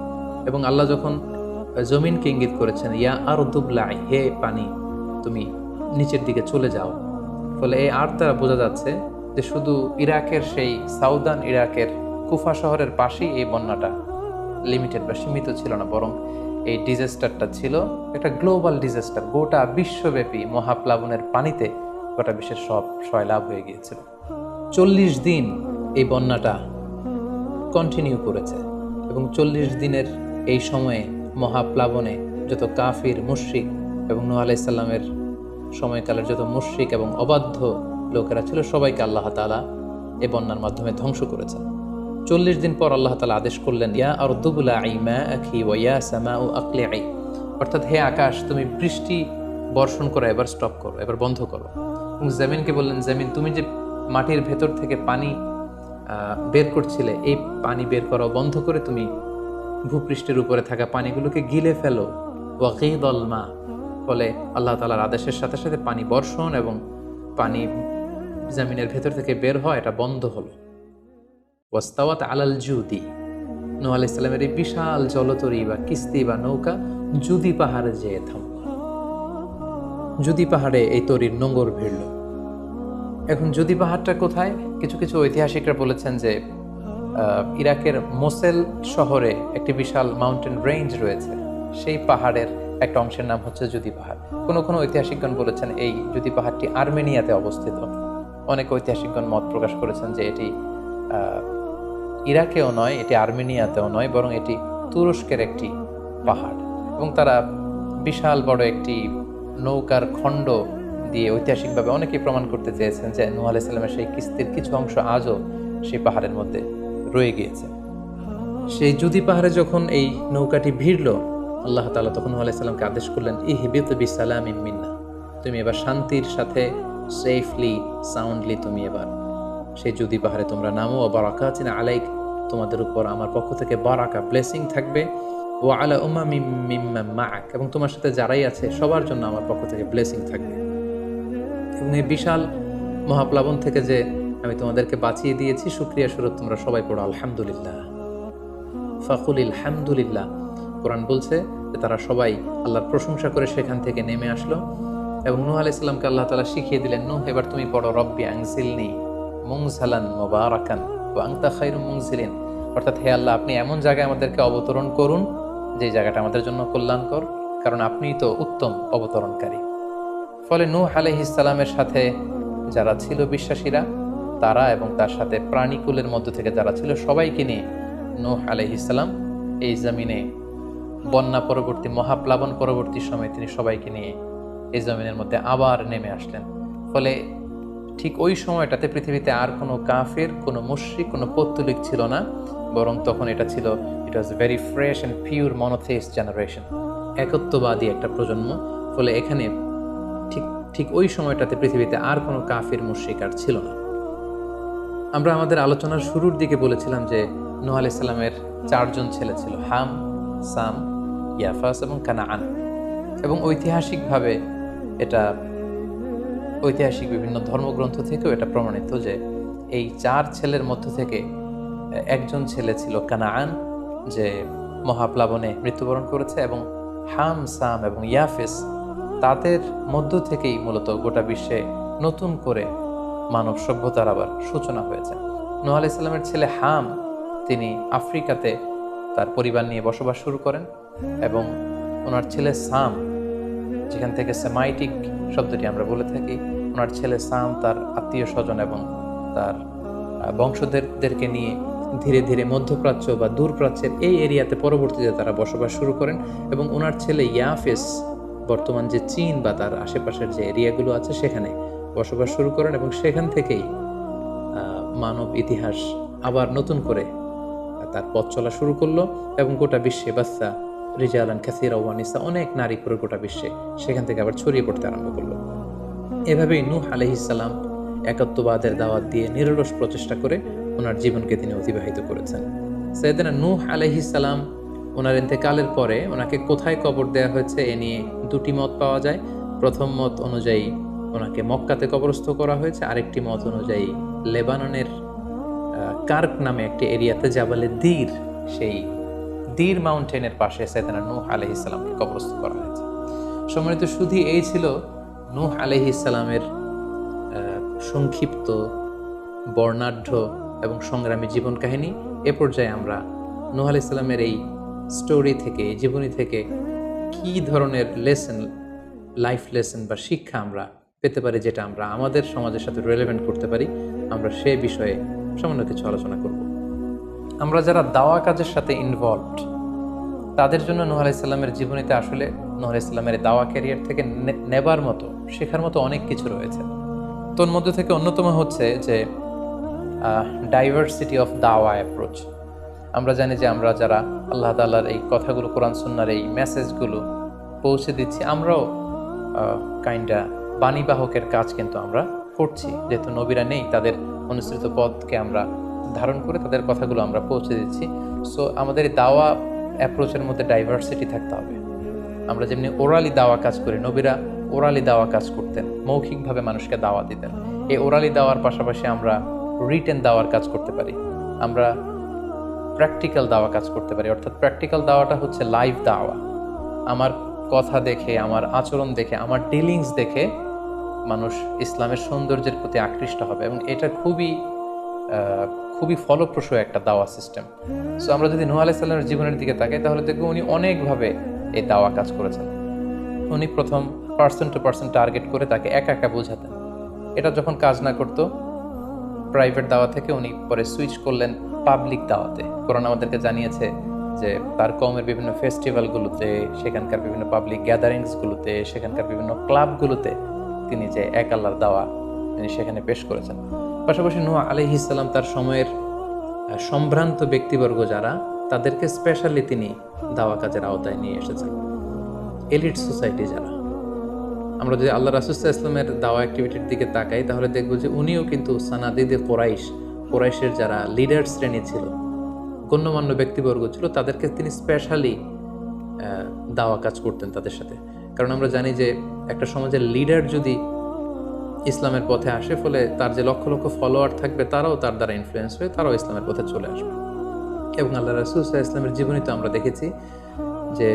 এবং আল্লাহ যখন জমিনকে ইঙ্গিত করেছেন, ইয়া আরদু ব্লাই, হে পানি তুমি নিচের দিকে চলে যাও, ফলে এই আর্থ দ্বারা বোঝা যাচ্ছে যে শুধু ইরাকের সেই সাউদার্ন ইরাকের কুফা শহরের পাশেই এই বন্যাটা লিমিটেড বা সীমিত ছিল না, বরং এই ডিজাস্টারটা ছিল একটা গ্লোবাল ডিজাস্টার। গোটা বিশ্বব্যাপী মহাপ্লাবনের পানিতে গোটা বিশ্বের সব সয়লাভ হয়ে গিয়েছিল। 40 দিন এই বন্যাটা কন্টিনিউ করেছে এবং 40 দিনের এই সময়ে মহাপ্লাবনে যত কাফির মুশরিক এবং নূহ আলাইহিস সালামের সময়কালের যত মুশরিক এবং অবাধ্য লোকেরা ছিল সবাইকে আল্লাহ তাআলা এই বন্যার মাধ্যমে ধ্বংস করেছেন। 40 দিন পর আল্লাহ তাআলা আদেশ করলেন, ইয়া আরদু বুলাঈ মাআকি ওয়া ইয়া সামাউ আকলিঈ, অর্থাৎ হে আকাশ তুমি বৃষ্টি বর্ষণ করে এবার স্টপ করো, এবার বন্ধ করো। এবং জমিনকে বললেন, জমিন তুমি যে মাটির ভেতর থেকে পানি বের করছিলে, এই পানি বের করা বন্ধ করে তুমি ভূপৃষ্ঠের উপরে থাকা পানিগুলোকে গিলে ফেলো। ওয়াকিদল মা, ফলে আল্লাহ তাআলার আদেশের সাথে সাথে পানি বর্ষণ এবং পানি জমিনের ভেতর থেকে বের হয়, এটা বন্ধ হলো। ওয়াস্তাওয়াত আলাল জুদি, নূহ আলাইহিস সালামের এই বিশাল জলতরী বা কিস্তি বা নৌকা জুদি পাহাড়ে যেয়ে থামল। জুদি পাহাড়ে এই তরীর নোঙর ভিড়ল। এখন জুদি পাহাড়টা কোথায়? কিছু কিছু ঐতিহাসিকরা বলেছেন যে ইরাকের মোসেল শহরে একটি বিশাল মাউন্টেন রেঞ্জ রয়েছে, সেই পাহাড়ের একটা অংশের নাম হচ্ছে জুদি পাহাড়। কোনো কোনো ঐতিহাসিকগণ বলেছেন এই জুদি পাহাড়টি আর্মেনিয়াতে অবস্থিত। অনেক ঐতিহাসিকগণ মত প্রকাশ করেছেন যে এটি ইরাকেও নয়, এটি আর্মেনিয়াতেও নয়, বরং এটি তুরস্কের একটি পাহাড়। এবং তারা বিশাল বড় একটি নৌকার খণ্ড দিয়ে ঐতিহাসিকভাবে অনেকেই প্রমাণ করতে চেয়েছেন যে নূহ আলাইহিস সালামের সেই কিস্তির কিছু অংশ আজও সেই পাহাড়ের মধ্যে রয়ে গিয়েছে। সেই জুদি পাহাড়ে যখন এই নৌকাটি ভিড়ল, আল্লাহ তাআলা তখন নূহ আলাইহিস সালামকে আদেশ করলেন, ইহবিত বিসালামিন মিন্না, তুমি এবার শান্তির সাথে সেফলি সাউন্ডলি তুমি এবার সেই জুদি পাহাড়ে তোমরা নামো। ও বারাকাতিন আলাইক, তোমাদের উপর আমার পক্ষ থেকে বারাকা ব্লেসিং থাকবে। ও আলা উমামিম মিম্মান মাআক, এবং তোমার সাথে যারাই আছে সবার জন্য আমার পক্ষ থেকে ব্লেসিং থাকবে। এবং এই বিশাল মহাপ্লাবন থেকে যে আমি তোমাদেরকে বাঁচিয়ে দিয়েছি, শুকরিয়া স্বরূপ তোমরা সবাই পড়ো আলহামদুলিল্লাহ। ফাকুলিল হামদুলিল্লাহ। কোরআন বলছে যে তারা সবাই আল্লাহর প্রশংসা করে সেখান থেকে নেমে আসলো এবং নূহ আলাইহিস সালামকে আল্লাহ তাআলা শিখিয়ে দিলেন, নূহ এবার তুমি পড়ো রব্বি আনজিলনি মুনজালান মুবারাকান ওয়া আনতা খায়রুল মুনজিলিন, অর্থাৎ হে আল্লাহ আপনি এমন জায়গায় আমাদেরকে অবতরণ করুন যে জায়গাটা আমাদের জন্য কল্যাণকর, কারণ আপনিই তো উত্তম অবতরণকারী। ফলে নূহ আলাইহিস সালামের সাথে যারা ছিল বিশ্বাসীরা, তারা এবং তার সাথে প্রাণীকুলের মধ্য থেকে যারা ছিল সবাইকে নিয়ে নূহ আলাইহিস সালাম এই জমিনে বন্যা পরবর্তী মহাপ্লাবন পরবর্তী সময় তিনি সবাইকে নিয়ে এই জমিনের মধ্যে আবার নেমে আসলেন। ফলে ঠিক ওই সময়টাতে পৃথিবীতে আর কোনো কাফের, কোনো মুশরিক, কোনো পৌত্তলিক ছিল না, বরং তখন এটা ছিল, it was very fresh and pure monotheist generation, একত্ববাদী একটা প্রজন্ম। ফলে এখানে ঠিক ওই সময়টাতে পৃথিবীতে আর কোনো কাফির মুশরিক আর ছিল না। আমরা আমাদের আলোচনার শুরুর দিকে বলেছিলাম যে নূহ আলাইহিস সালামের 4 জন ছেলে ছিল, হাম, সাম, ইয়াফাস এবং কানাআন। এবং ঐতিহাসিকভাবে এটা ঐতিহাসিক বিভিন্ন ধর্মগ্রন্থ থেকেও এটা প্রমাণিত যে এই 4 ছেলের মধ্য থেকে একজন ছেলে ছিল কানাআন, যে মহাপ্লাবনে মৃত্যুবরণ করেছে, এবং হাম, সাম এবং ইয়াফেস, তাদের মধ্য থেকেই মূলত গোটা বিশ্বে নতুন করে মানব সভ্যতার আবার সূচনা হয়েছে। নূহ আলাইহিস সালামের ছেলে হাম, তিনি আফ্রিকাতে তার পরিবার নিয়ে বসবাস শুরু করেন, এবং ওনার ছেলে সাম, যেখান থেকে সেমাইটিক শব্দটি আমরা বলে থাকি, ওনার ছেলে সাম তার আত্মীয় স্বজন এবং তার বংশধরদেরকে নিয়ে ধীরে ধীরে মধ্যপ্রাচ্য বা দূরপ্রাচ্যের এই এরিয়াতে পরবর্তীতে তারা বসবাস শুরু করেন। এবং ওনার ছেলে ইয়াফেস বর্তমান যে চীন বা তার আশেপাশের যে এরিয়াগুলো আছে সেখানে বসবাস শুরু করেন, এবং সেখান থেকেই মানব ইতিহাস আবার নতুন করে তার পথ চলা শুরু করলো, এবং গোটা বিশ্বে বাচ্চা রিজালান কাসীরা ওয়া নিসা, অনেক নারী করে গোটা বিশ্বে সেখান থেকে আবার ছড়িয়ে পড়তে আরম্ভ করলো। এভাবেই নূহ আলাইহিস সালাম একত্ববাদের দাওয়াত দিয়ে নিরলস প্রচেষ্টা করে ওনার জীবনকে তিনি অতিবাহিত করেছেন। সাইয়েদনা নূহ আলাইহিস সালাম ওনার ইন্তেকালের পরে ওনাকে কোথায় কবর দেওয়া হয়েছে এ নিয়ে 2টি মত পাওয়া যায়। প্রথম মত অনুযায়ী ওনাকে মক্কাতে কবরস্থ করা হয়েছে, আরেকটি মত অনুযায়ী লেবাননের কার্ক নামে একটি এরিয়াতে জাবালে দীর, সেই দীর মাউন্টেনের পাশে সাইয়েদনা নূহ আলাইহিস সালামকে কবরস্থ করা হয়েছে। সম্মানিত সুধী, এই ছিল নূহ আলাইহিস সালামের সংক্ষিপ্ত, বর্ণাঢ্য এবং সংগ্রামী জীবন কাহিনী। এ পর্যায়ে আমরা নূহ আলাইহিস সালামের এই স্টোরি থেকে, জীবনী থেকে কি ধরনের লেসন, লাইফ লেসন বা শিক্ষা আমরা পেতে পারি, যেটা আমরা আমাদের সমাজের সাথে রিলেভেন্ট করতে পারি, আমরা সে বিষয়ে সামান্য কিছু আলোচনা করব। আমরা যারা দাওয়া কাজের সাথে ইনভলভড, তাদের জন্য নূহ আলাইহিস সালামের জীবনীতে আসলে নূহ আলাইহিস সালামের দাওয়া ক্যারিয়ার থেকে নেবার মতো, শেখার মতো অনেক কিছু রয়েছে। তোর মধ্যে থেকে অন্যতম হচ্ছে যে ডাইভার্সিটি অফ দাওয়া অ্যাপ্রোচ। আমরা জানি যে আমরা যারা আল্লাহ তাআলার এই কথাগুলো, কোরআন সুন্নাহর এই মেসেজগুলো পৌঁছে দিচ্ছি, আমরাও কাইন্ডা বাণীবাহকের কাজ কিন্তু আমরা করছি। যেহেতু নবীরা নেই, তাদের অনুসৃত পথকে আমরা ধারণ করে তাদের কথাগুলো আমরা পৌঁছে দিচ্ছি। সো আমাদের এই দাওয়া অ্যাপ্রোচের মধ্যে ডাইভার্সিটি থাকতে হবে। আমরা যেমনি ওরালি দাওয়া কাজ করি, নবীরা ওরালি দাওয়া কাজ করতেন, মৌখিকভাবে মানুষকে দাওয়া দিতেন। এই ওরালি দাওয়ার পাশাপাশি আমরা রিটেন দাওয়ার কাজ করতে পারি, আমরা প্র্যাকটিক্যাল দাওয়া কাজ করতে পারি। অর্থাৎ প্র্যাকটিক্যাল দাওয়াটা হচ্ছে লাইভ দাওয়া। আমার কথা দেখে, আমার আচরণ দেখে, আমার ডিলিংস দেখে মানুষ ইসলামের সৌন্দর্যের প্রতি আকৃষ্ট হবে, এবং এটা খুবই ফলপ্রসূ একটা দাওয়া সিস্টেম। সো আমরা যদি নূহ আলাইহিস সালামের জীবনের দিকে তাকাই, তাহলে দেখব উনি অনেকভাবে এই দাওয়া কাজ করেছেন। উনি প্রথম পার্সন টু পার্সন টার্গেট করে তাকে একা একা বোঝাতেন। এটা যখন কাজ না করতো, প্রাইভেট দাওয়া থেকে উনি পরে সুইচ করলেন পাবলিক দাওয়াতে। কোরআন আমাদেরকে জানিয়েছে যে তার কওমের বিভিন্ন ফেস্টিভ্যালগুলোতে, সেখানকার বিভিন্ন পাবলিক গ্যাদারিংসগুলোতে, সেখানকার বিভিন্ন ক্লাবগুলোতে তিনি যে এক আল্লাহর দাওয়া তিনি সেখানে পেশ করেছেন। পাশাপাশি নূহ আলাইহিস সালাম তার সময়ের সম্ভ্রান্ত ব্যক্তিবর্গ যারা, তাদেরকে স্পেশালি তিনি দাওয়া কাজের আওতায় নিয়ে এসেছেন। এলিট সোসাইটি যারা, আমরা যদি আল্লাহ রাসূল সাল্লাল্লাহু আলাইহি ওয়াসাল্লামের দাওয়া অ্যাক্টিভিটির দিকে তাকাই, তাহলে দেখব যে উনিও কিন্তু সানাদিদে কোরাইশের যারা লিডার শ্রেণী ছিল, গণ্যমান্য ব্যক্তিবর্গ ছিল, তাদেরকে তিনি স্পেশালি দাওয়া কাজ করতেন তাদের সাথে। কারণ আমরা জানি যে একটা সমাজের লিডার যদি ইসলামের পথে আসে, ফলে তার যে লক্ষ লক্ষ ফলোয়ার থাকবে, তারাও তার দ্বারা ইনফ্লুয়েন্স হয়ে তারাও ইসলামের পথে চলে আসবে। এবং আল্লাহ রাসূল সাল্লাল্লাহু আলাইহি ওয়াসাল্লামের জীবনীতে আমরা দেখেছি যে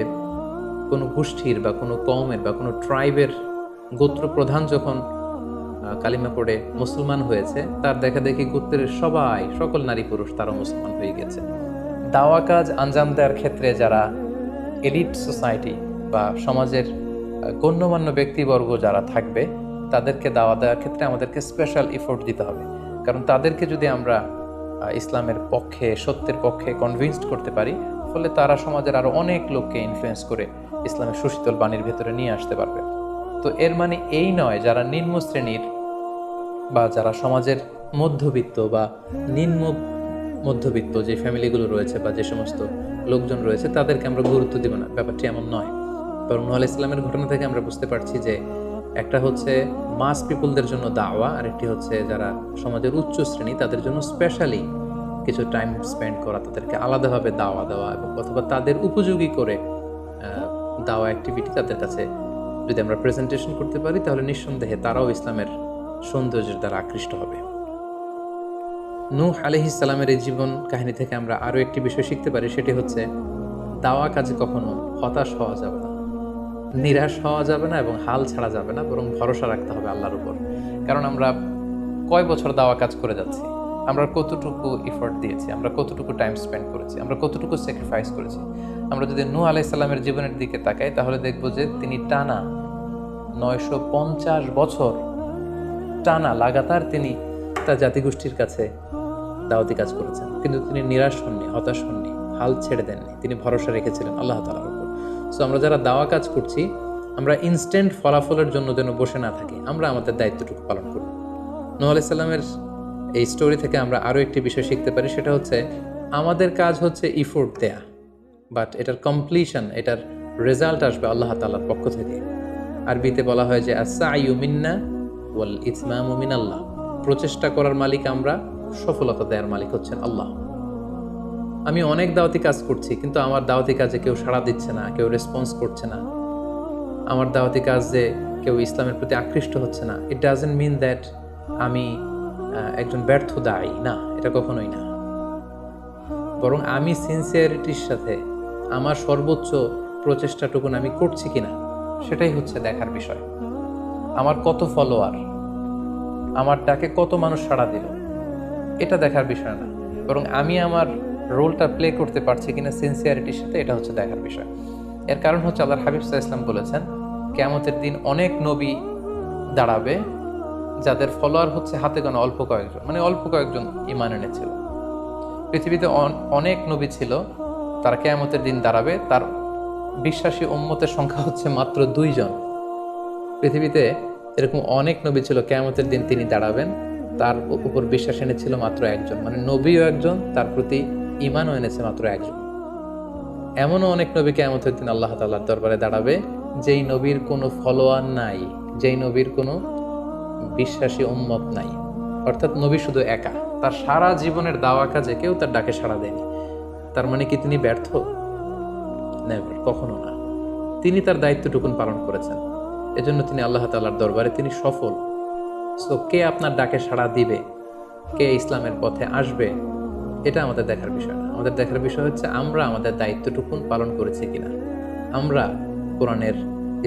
কোনো গোষ্ঠীর বা কোনো কওমের বা কোনো ট্রাইবের গোত্র প্রধান যখন কালিমা পড়ে মুসলমান হয়েছে, তার দেখা দেখি গোত্রের সকল নারী পুরুষ তারাও মুসলমান হয়ে গেছে। দাওয়া কাজ আঞ্জাম দেওয়ার ক্ষেত্রে যারা এলিট সোসাইটি বা সমাজের গণ্যমান্য ব্যক্তিবর্গ যারা থাকবে, তাদেরকে দাওয়া দেওয়ার ক্ষেত্রে আমাদেরকে স্পেশাল এফোর্ট দিতে হবে। কারণ তাদেরকে যদি আমরা ইসলামের পক্ষে, সত্যের পক্ষে কনভিন্সড করতে পারি, ফলে তারা সমাজের আরো অনেক লোককে ইনফ্লুয়েন্স করে ইসলামের সুশীতল বাণীর ভেতরে নিয়ে আসতে পারবে। তো এর মানে এই নয় যারা নিম্ন শ্রেণীর বা যারা সমাজের মধ্যবিত্ত বা নিম্ন মধ্যবিত্ত যে ফ্যামিলিগুলো রয়েছে বা যে সমস্ত লোকজন রয়েছে, তাদেরকে আমরা গুরুত্ব দিব না, ব্যাপারটি এমন নয়। বরং নূহ আলাইহিস সালামের ঘটনা থেকে আমরা বুঝতে পারছি যে একটা হচ্ছে মাস পিপলদের জন্য দাওয়া, আর একটি হচ্ছে যারা সমাজের উচ্চ শ্রেণী, তাদের জন্য স্পেশালি কিছু টাইম স্পেন্ড করা, তাদেরকে আলাদাভাবে দাওয়া দেওয়া, এবং অথবা তাদের উপযোগী করে দাওয়া অ্যাক্টিভিটি তাদের কাছে যদি আমরা প্রেজেন্টেশন করতে পারি, তাহলে নিঃসন্দেহে তারাও ইসলামের সৌন্দর্যের দ্বারা আকৃষ্ট হবে। নূহ আলাইহিস সালামের এই জীবন কাহিনী থেকে আমরা আরও একটি বিষয় শিখতে পারি, সেটি হচ্ছে দাওয়া কাজে কখনো হতাশ হওয়া যাবে না, নিরাশ হওয়া যাবে না, এবং হাল ছাড়া যাবে না, বরং ভরসা রাখতে হবে আল্লাহর উপর। কারণ আমরা কয় বছর দাওয়া কাজ করে যাচ্ছি, আমরা কতটুকু এফোর্ট দিয়েছি, আমরা কতটুকু টাইম স্পেন্ড করেছি, আমরা কতটুকু স্যাক্রিফাইস করেছি। আমরা যদি নূহ আলাইহিস সালামের জীবনের দিকে তাকাই, তাহলে দেখব যে তিনি টানা 950 বছর টানা লাগাতার তিনি তার জাতিগোষ্ঠীর কাছে দাওয়াতি কাজ করেছেন, কিন্তু তিনি নিরাশ হননি, হতাশ হননি, হাল ছেড়ে দেননি, তিনি ভরসা রেখেছিলেন আল্লাহ তাআলার উপর। সো আমরা যারা দাওয়া কাজ করছি, আমরা ইনস্ট্যান্ট ফলাফলের জন্য যেন বসে না থাকি, আমরা আমাদের দায়িত্বটুকু পালন করি। নূহ আলাইহিস সালামের এই স্টোরি থেকে আমরা আরও একটি বিষয় শিখতে পারি, সেটা হচ্ছে আমাদের কাজ হচ্ছে ইফোর্ট দেয়া, বাট এটার কমপ্লিশন, এটার রেজাল্ট আসবে আল্লাহ তাআলার পক্ষ থেকে। আরবিতে বলা হয় যে আস-সা'য়ু মিন্না ওয়াল ইতমামু মিনাল্লাহ, প্রচেষ্টা করার মালিক আমরা, সফলতা দেওয়ার মালিক হচ্ছেন আল্লাহ। আমি অনেক দাওয়াতি কাজ করছি, কিন্তু আমার দাওয়াতি কাজে কেউ সাড়া দিচ্ছে না, কেউ রেসপন্স করছে না, আমার দাওয়াতি কাজে কেউ ইসলামের প্রতি আকৃষ্ট হচ্ছে না, ইট ডাজন্ট মিন দ্যাট আমি একজন ব্যর্থ দায়ী, না, এটা কখনোই না। বরং আমি সিনসিয়ারিটির সাথে আমার সর্বোচ্চ প্রচেষ্টাটুকু আমি করছি কিনা, সেটাই হচ্ছে দেখার বিষয়। আমার কত ফলোয়ার, আমার ডাকে কত মানুষ সাড়া দিল, এটা দেখার বিষয় না, বরং আমি আমার রোলটা প্লে করতে পারছি কিনা সিনসিয়ারিটির সাথে, এটা হচ্ছে দেখার বিষয়। এর কারণ হচ্ছে আল্লাহর হাবিব সাল্লাল্লাহু আলাইহি ওয়াসাল্লাম বলেছেন, কিয়ামতের দিন অনেক নবী দাঁড়াবে যাদের ফলোয়ার হচ্ছে হাতে গোনা অল্প কয়েকজন, মানে অল্প কয়েকজন ঈমান এনেছিল। পৃথিবীতে অনেক নবী ছিল, তারা কিয়ামতের দিন দাঁড়াবে, তার বিশ্বাসী উম্মতের সংখ্যা হচ্ছে মাত্র 2 জন। পৃথিবীতে এরকম অনেক নবী ছিল, কিয়ামতের দিন তিনি দাঁড়াবেন, তার উপর বিশ্বাস এনেছিল মাত্র 1 জন, মানে নবীও একজন, তার প্রতি ঈমানও এনেছে মাত্র 1 জন। এমনও অনেক নবী কিয়ামতের দিন আল্লাহ তাআলার দরবারে দাঁড়াবে যেই নবীর কোনো ফলোয়ার নাই, যেই নবীর কোনো বিশ্বাসী উম্মত নাই, অর্থাৎ নবী শুধু একা, তার সারা জীবনের দাওয়া কাজে কেউ তার ডাকে সাড়া দেয়নি। তার মানে কি তিনি ব্যর্থ? নেভার, কখনো না। তিনি তার দায়িত্বটুকুন পালন করেছেন, এজন্য তিনি আল্লাহ তাআলার দরবারে তিনি সফল। সো কে আপনার ডাকে সাড়া দিবে, কে ইসলামের পথে আসবে, এটা আমাদের দেখার বিষয় না। আমাদের দেখার বিষয় হচ্ছে আমরা আমাদের দায়িত্বটুকুন পালন করেছি কিনা, আমরা কোরআনের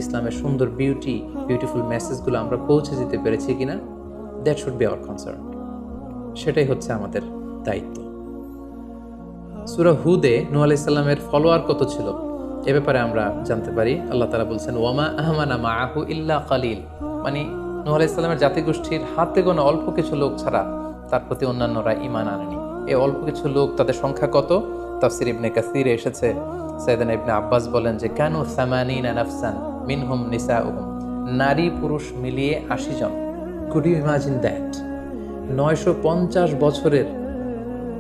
ইসলামের সুন্দর বিউটিফুল মেসেজগুলো আমরা পৌঁছে দিতে পেরেছি কিনা। That should be hour concern, সেটাই হচ্ছে আমাদের দায়িত্ব। সূরা হুদে নূহ আলাইহিস সালামের ফলোয়ার কত ছিল এ ব্যাপারে আমরা জানতে পারি। আল্লাহ তাআলা বলছেন ওয়ামা আহমানা মাআহু ইল্লা কালিল, মানে নূহ আলাইহিস সালামের জাতিগোষ্ঠীর হাতে গোনা অল্প কিছু লোক ছাড়া তার প্রতি অন্যান্যরা ঈমান আনেনি। এই অল্প কিছু লোক, তাদের সংখ্যা কত? তাফসীর ইবনে কাসীরে এসেছে, সাইয়েদনা ইবনে আব্বাস বলেন যে কানু 80 নাফসান মিনহুম নিসাউহুম, নারী পুরুষ মিলিয়ে 80 জন। Could you imagine that? 950 বছরের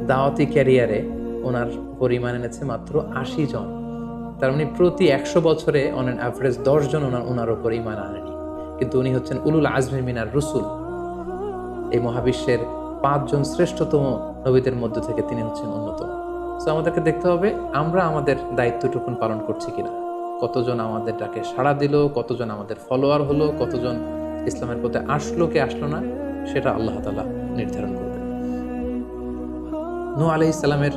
দাওয়াতি ক্যারিয়ারে ওনার পরিমাণ এনেছে মাত্র 80 জন। তার মানে প্রতি 100 বছরে অন অ্যান অ্যাভারেজ 10 জন ওনার উপর ঈমান আনেনি। কিন্তু উনি হচ্ছেন উলুল আজমি মিনার রুসুল, এই মহাবিশ্বের 5 জন শ্রেষ্ঠতম নবীদের মধ্য থেকে তিনি হচ্ছেন অন্যতম। সো আমাদেরকে দেখতে হবে আমরা আমাদের দায়িত্বটুকুন পালন করছি কিনা, কতজন আমাদের ডাকে সাড়া দিল, কতজন আমাদের ফলোয়ার হলো, কতজন ইসলামের পথে আসলো কে আসলো না, সেটা আল্লাহ তাআলা নির্ধারণ করবে। নূহ আলাইহিস সালামের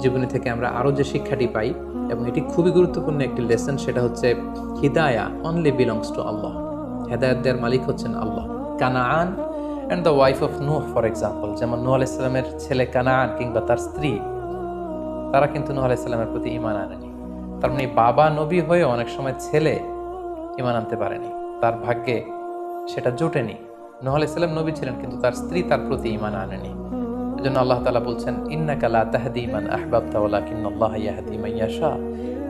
জীবনী থেকে আমরা আরো যে শিক্ষাটি পাই, এবং এটি খুবই গুরুত্বপূর্ণ একটি লেসন, সেটা হচ্ছে হিদায়া অনলি বিলংস টু আল্লাহ। হেদায়েত দেওয়ার মালিক হচ্ছেন Allah. Canaan and the wife of Nuh for example, যেমন নূহ আলাইহিস সালামের ছেলে কানাআন কিংবা তার স্ত্রী, তারা কিন্তু নূহ আলাইহিস সালামের প্রতি ঈমান আনেনি। তার মানে বাবা নবী হয়ে অনেক সময় ছেলে ঈমান আনতে পারেনি, তার ভাগ্যে সেটা জোটেনি। নূহ আলাইহিস সালাম নবী ছিলেন, কিন্তু তার স্ত্রী তার প্রতি ঈমান আনেনি। এজন্য আল্লাহ তাআলা বলছেন ইন্নাকা লা তাহদি মান আহবাবতা ওয়ালাকিন্নাল্লাহা ইয়াহদি মান ইয়াশা,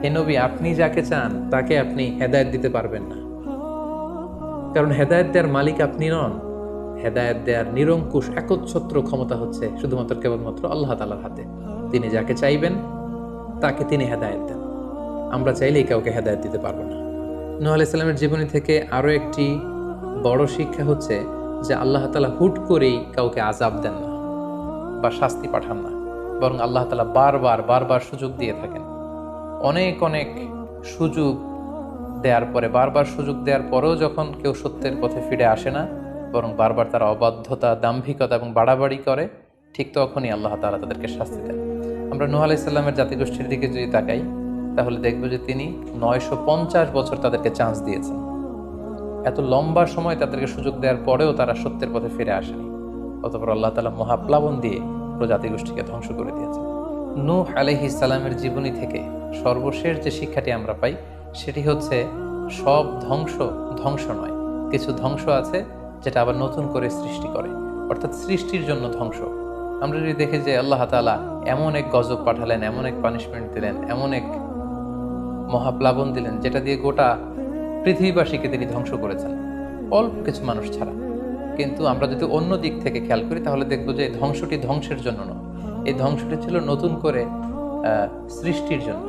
হে নবী আপনি যাকে চান তাকে আপনি হেদায়েত দিতে পারবেন না, কারণ হেদায়েত দেওয়ার মালিক আপনি নন। হেদায়েত দেওয়ার নিরঙ্কুশ একচ্ছত্র ক্ষমতা হচ্ছে শুধুমাত্র কেবলমাত্র আল্লাহ তাআলার হাতে। তিনি যাকে চাইবেন তাকে তিনি হেদায়েত দেন, আমরা চাইলেই কাউকে হেদায়েত দিতে পারবো না। নূহ আলাইহিস সালামের জীবনী থেকে আরো একটি বড় শিক্ষা হচ্ছে যে আল্লাহ তাআলা হুট করেই কাউকে আযাব দেন না বা শাস্তি পাঠান না, বরং আল্লাহ তাআলা বারবার সুযোগ দিয়ে থাকেন। অনেক সুযোগ দেওয়ার পরে, বারবার সুযোগ দেওয়ার পরেও যখন কেউ সত্যের পথে ফিরে আসে না, বরং বারবার তারা অবাধ্যতা, দাম্ভিকতা এবং বাড়াবাড়ি করে, ঠিক তখনই আল্লাহ তাআলা তাদেরকে শাস্তি দেন। আমরা নূহ আলাইহিস সালামের জাতিগোষ্ঠীর দিকে যদি তাকাই, তাহলে দেখব যে তিনি 950 বছর তাদেরকে চান্স দিয়েছেন। এত লম্বা সময় তাদেরকে সুযোগ দেওয়ার পরেও তারা সত্যের পথে ফিরে আসেনি। অতঃপর আল্লাহ তাআলা মহাপ্লাবন দিয়ে পুরো জাতিগোষ্ঠীকে ধ্বংস করে দিয়েছেন। নূহ আলাইহিস সালামের জীবনী থেকে সর্বশেষ যে শিক্ষাটি আমরা পাই, সেটি হচ্ছে সব ধ্বংস নয়, কিছু ধ্বংস আছে যেটা আবার নতুন করে সৃষ্টি করে, অর্থাৎ সৃষ্টির জন্য ধ্বংস। আমরা যদি দেখি যে আল্লাহ তাআলা এমন এক গজব পাঠালেন, এমন এক পানিশমেন্ট দিলেন, এমন এক মহাপ্লাবন দিলেন, যেটা দিয়ে গোটা পৃথিবীবাসীকে তিনি ধ্বংস করেছেন, অল্প কিছু মানুষ ছাড়া। কিন্তু আমরা যদি অন্য দিক থেকে খেয়াল করি, তাহলে দেখবো যে ধ্বংসটি ধ্বংসের জন্য নয়, এই ধ্বংসটি ছিল নতুন করে সৃষ্টির জন্য।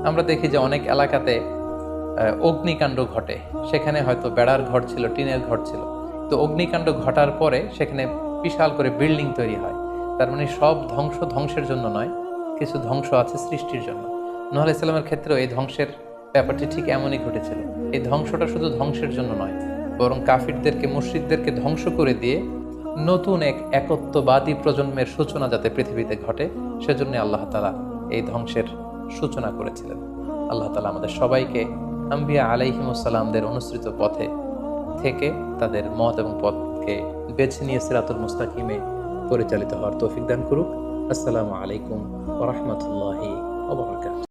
আমরা দেখি যে অনেক এলাকাতে অগ্নিকাণ্ড ঘটে, সেখানে হয়তো বেড়ার ঘর ছিল, টিনের ঘর ছিল, তো অগ্নিকাণ্ড ঘটার পরে সেখানে বিশাল করে বিল্ডিং তৈরি হয়। তার মানে সব ধ্বংসের জন্য নয়, কিছু ধ্বংস আছে সৃষ্টির জন্য। নূহ আলাইহিস সালামের ক্ষেত্রেও এই ধ্বংসের ব্যাপারটি ঠিক এমনই ঘটেছিল। এই ধ্বংসটা শুধু ধ্বংসের জন্য নয়, বরং কাফিরদেরকে, মুশরিকদেরকে ধ্বংস করে দিয়ে নতুন এক একত্ববাদী প্রজন্মের সূচনা যাতে পৃথিবীতে ঘটে, সেজন্য আল্লাহ তাআলা এই ধ্বংসের সূচনা করেছিলেন। আল্লাহ তাআলা আমাদের সবাইকে আম্বিয়া আলাইহিমুস সালামদের অনুসৃত পথে থেকে তাদের মত এবং পথকে বেছে নিয়ে সিরাতুল মুস্তাকিমে পরিচালিত হওয়ার তৌফিক দান করুক। আসসালামু আলাইকুম ওয়া রাহমাতুল্লাহি ওয়া বারাকাতুহু।